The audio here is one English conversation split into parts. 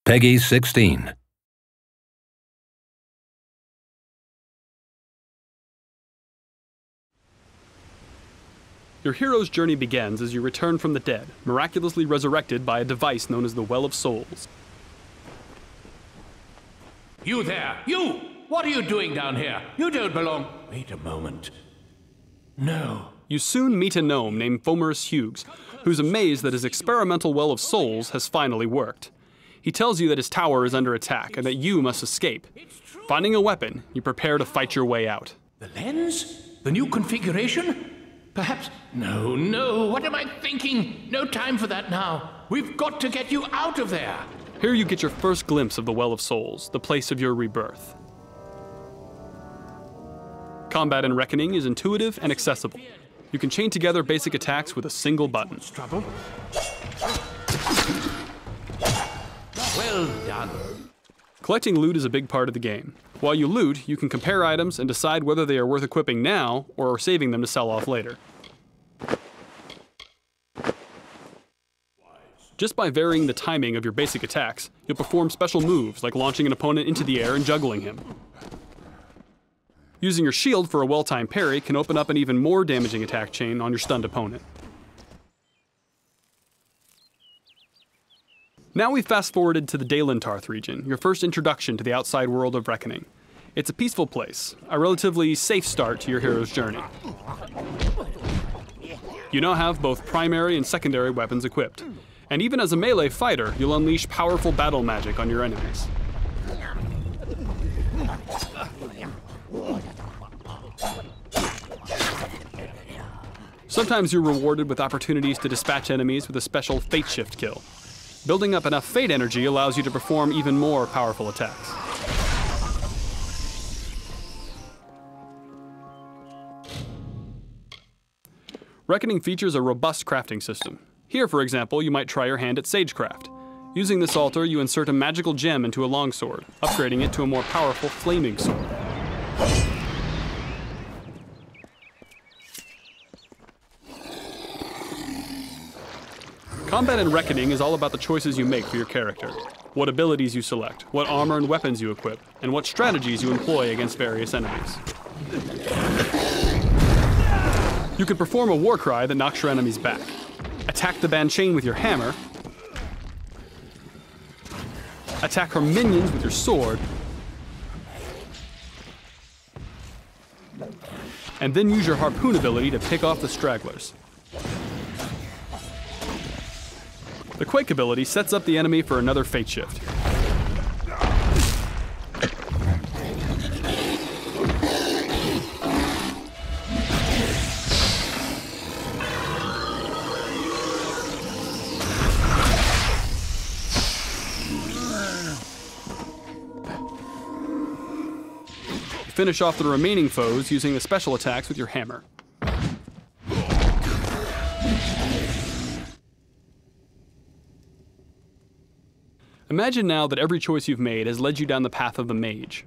Peggy 16. Your hero's journey begins as you return from the dead, miraculously resurrected by a device known as the Well of Souls. You there! You! What are you doing down here? You don't belong... Wait a moment. No. You soon meet a gnome named Fomerus Hughes, who's amazed that his experimental Well of Souls has finally worked. He tells you that his tower is under attack and that you must escape. Finding a weapon, you prepare to fight your way out. The lens? The new configuration? Perhaps... No, what am I thinking? No time for that now. We've got to get you out of there. Here you get your first glimpse of the Well of Souls, the place of your rebirth. Combat in Reckoning is intuitive and accessible. You can chain together basic attacks with a single button. Trouble? Well done. Collecting loot is a big part of the game. While you loot, you can compare items and decide whether they are worth equipping now or saving them to sell off later. Just by varying the timing of your basic attacks, you'll perform special moves like launching an opponent into the air and juggling him. Using your shield for a well-timed parry can open up an even more damaging attack chain on your stunned opponent. Now we've fast-forwarded to the Dalentarth region, your first introduction to the outside world of Reckoning. It's a peaceful place, a relatively safe start to your hero's journey. You now have both primary and secondary weapons equipped, and even as a melee fighter, you'll unleash powerful battle magic on your enemies. Sometimes you're rewarded with opportunities to dispatch enemies with a special Fate Shift kill. Building up enough Fate energy allows you to perform even more powerful attacks. Reckoning features a robust crafting system. Here, for example, you might try your hand at sagecraft. Using this altar, you insert a magical gem into a longsword, upgrading it to a more powerful flaming sword. Combat in Reckoning is all about the choices you make for your character, what abilities you select, what armor and weapons you equip, and what strategies you employ against various enemies. You can perform a war cry that knocks your enemies back, attack the band chain with your hammer, attack her minions with your sword, and then use your harpoon ability to pick off the stragglers. The Quake ability sets up the enemy for another Fate Shift. Finish off the remaining foes using the special attacks with your hammer. Imagine now that every choice you've made has led you down the path of the mage.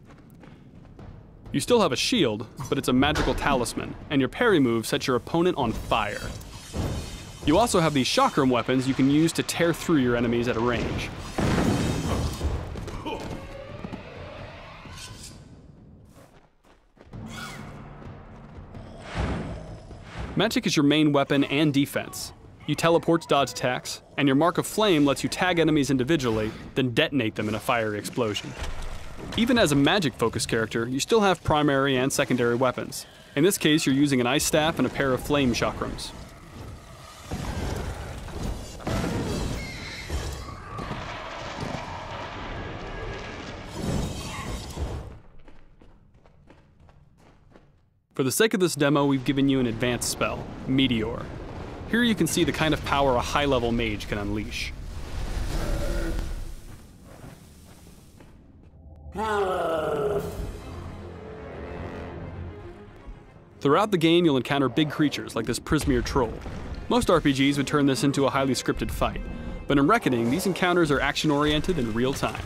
You still have a shield, but it's a magical talisman, and your parry move sets your opponent on fire. You also have these chakram weapons you can use to tear through your enemies at a range. Magic is your main weapon and defense. You teleport to dodge attacks, and your Mark of Flame lets you tag enemies individually, then detonate them in a fiery explosion. Even as a magic-focused character, you still have primary and secondary weapons. In this case, you're using an ice staff and a pair of flame chakrams. For the sake of this demo, we've given you an advanced spell, Meteor. Here you can see the kind of power a high-level mage can unleash. Throughout the game, you'll encounter big creatures like this Prismeer troll. Most RPGs would turn this into a highly scripted fight, but in Reckoning, these encounters are action-oriented in real time.